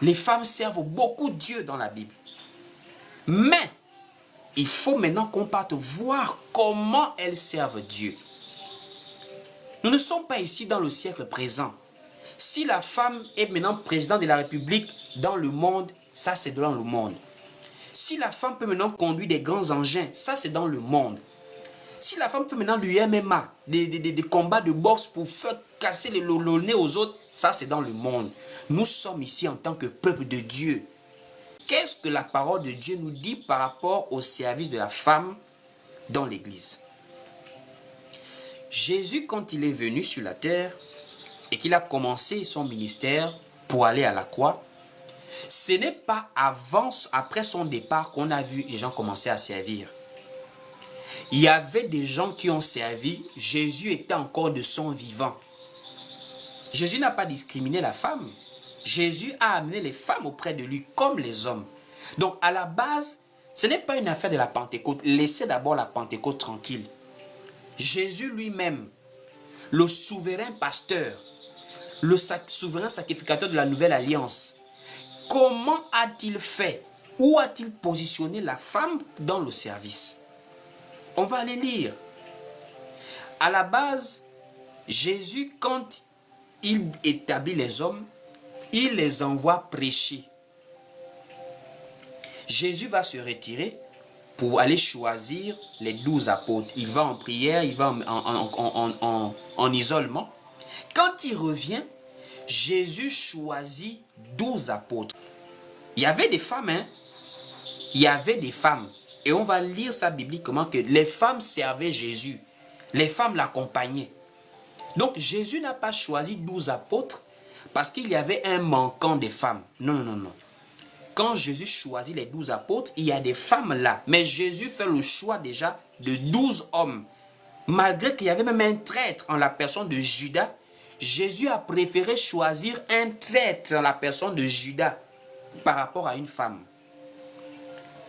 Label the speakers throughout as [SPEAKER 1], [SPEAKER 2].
[SPEAKER 1] Les femmes servent beaucoup Dieu dans la Bible. Mais, il faut maintenant qu'on parte voir comment elles servent Dieu. Nous ne sommes pas ici dans le siècle présent. Si la femme est maintenant présidente de la République dans le monde, ça c'est dans le monde. Si la femme peut maintenant conduire des grands engins, ça c'est dans le monde. Si la femme fait maintenant du MMA, des combats de boxe pour faire casser le nez aux autres, ça c'est dans le monde. Nous sommes ici en tant que peuple de Dieu. Qu'est-ce que la parole de Dieu nous dit par rapport au service de la femme dans l'église? Jésus, quand il est venu sur la terre et qu'il a commencé son ministère pour aller à la croix, ce n'est pas après son départ qu'on a vu les gens commencer à servir. Il y avait des gens qui ont servi, Jésus était encore de son vivant. Jésus n'a pas discriminé la femme. Jésus a amené les femmes auprès de lui comme les hommes. Donc à la base, ce n'est pas une affaire de la Pentecôte. Laissez d'abord la Pentecôte tranquille. Jésus lui-même, le souverain pasteur, le souverain sacrificateur de la nouvelle alliance, comment a-t-il fait? Où a-t-il positionné la femme dans le service? On va aller lire. À la base, Jésus, quand il établit les hommes, il les envoie prêcher. Jésus va se retirer pour aller choisir les 12 apôtres. Il va en prière, il va en isolement. Quand il revient, Jésus choisit 12 apôtres. Il y avait des femmes, hein? Il y avait des femmes. Et on va lire ça bibliquement que les femmes servaient Jésus. Les femmes l'accompagnaient. Donc Jésus n'a pas choisi 12 apôtres parce qu'il y avait un manquant des femmes. Non, non, non, non. Quand Jésus choisit les 12 apôtres, il y a des femmes là. Mais Jésus fait le choix déjà de 12 hommes. Malgré qu'il y avait même un traître en la personne de Judas, Jésus a préféré choisir un traître en la personne de Judas par rapport à une femme.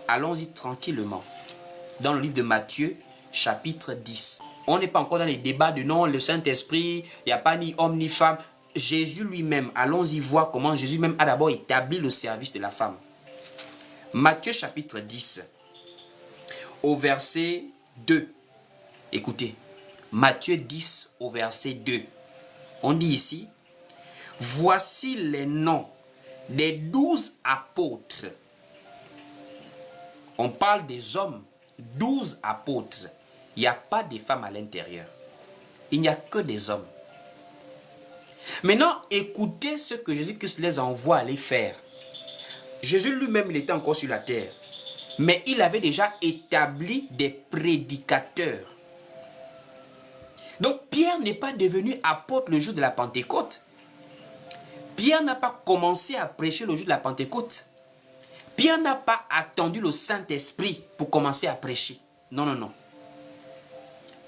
[SPEAKER 1] Allons-y tranquillement. Dans le livre de Matthieu, chapitre 10. On n'est pas encore dans les débats de non, le Saint-Esprit, il n'y a pas ni homme ni femme. Jésus lui-même, allons-y voir comment Jésus même a d'abord établi le service de la femme. Matthieu chapitre 10, au verset 2. Écoutez, Matthieu 10 au verset 2. On dit ici, voici les noms des 12 apôtres. On parle des hommes, 12 apôtres. Il n'y a pas de femmes à l'intérieur. Il n'y a que des hommes. Maintenant, écoutez ce que Jésus-Christ les envoie aller faire. Jésus lui-même, il était encore sur la terre. Mais il avait déjà établi des prédicateurs. Donc, Pierre n'est pas devenu apôtre le jour de la Pentecôte. Pierre n'a pas commencé à prêcher le jour de la Pentecôte. Pierre n'a pas attendu le Saint-Esprit pour commencer à prêcher. Non, non, non.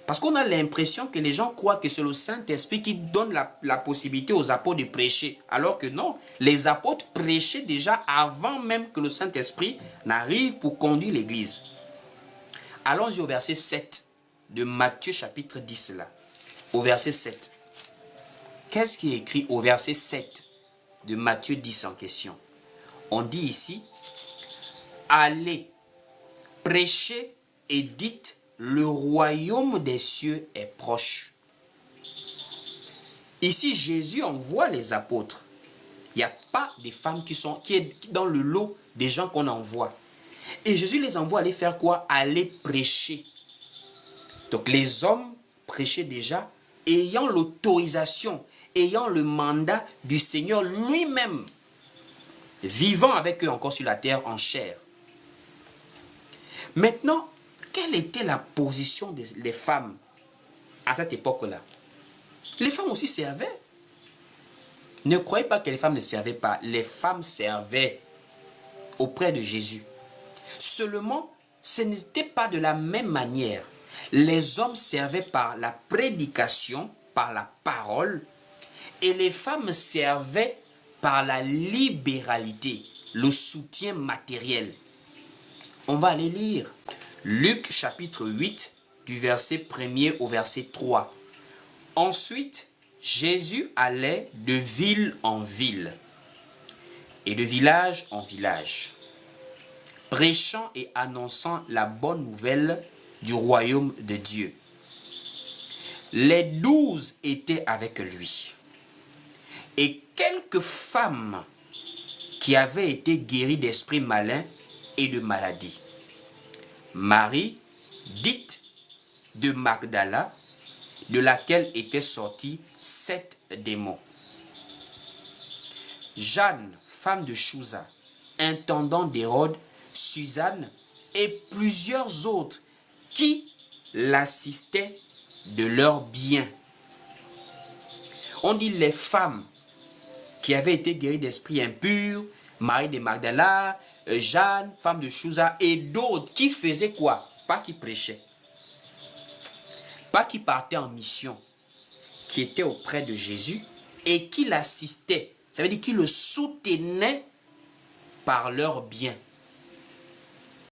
[SPEAKER 1] Parce qu'on a l'impression que les gens croient que c'est le Saint-Esprit qui donne la possibilité aux apôtres de prêcher. Alors que non, les apôtres prêchaient déjà avant même que le Saint-Esprit n'arrive pour conduire l'Église. Allons-y au verset 7 de Matthieu chapitre 10 là. Au verset 7. Qu'est-ce qui est écrit au verset 7 de Matthieu 10 en question? On dit ici, allez, prêchez et dites, le royaume des cieux est proche. Ici, Jésus envoie les apôtres. Il n'y a pas de femmes qui sont dans le lot des gens qu'on envoie. Et Jésus les envoie aller faire quoi? Aller prêcher. Donc les hommes prêchaient déjà, ayant l'autorisation, ayant le mandat du Seigneur lui-même, vivant avec eux encore sur la terre en chair. Maintenant, quelle était la position des femmes à cette époque-là? Les femmes aussi servaient. Ne croyez pas que les femmes ne servaient pas. Les femmes servaient auprès de Jésus. Seulement, ce n'était pas de la même manière. Les hommes servaient par la prédication, par la parole, et les femmes servaient par la libéralité, le soutien matériel. On va aller lire Luc chapitre 8 du verset 1er au verset 3. Ensuite, Jésus allait de ville en ville. et de village en village, prêchant et annonçant la bonne nouvelle du royaume de Dieu. Les 12 étaient avec lui. Et quelques femmes qui avaient été guéries d'esprits malins et de maladies. Marie, dite de Magdala, de laquelle étaient sortis 7 démons. Jeanne, femme de Chouza, intendant d'Hérode, Suzanne et plusieurs autres qui l'assistaient de leurs biens. On dit les femmes qui avaient été guéries d'esprits impurs, Marie de Magdala, Jeanne, femme de Chouza et d'autres qui faisaient quoi? Pas qui prêchaient, pas qui partaient en mission, qui étaient auprès de Jésus et qui l'assistaient. Ça veut dire qu'ils le soutenaient par leurs biens.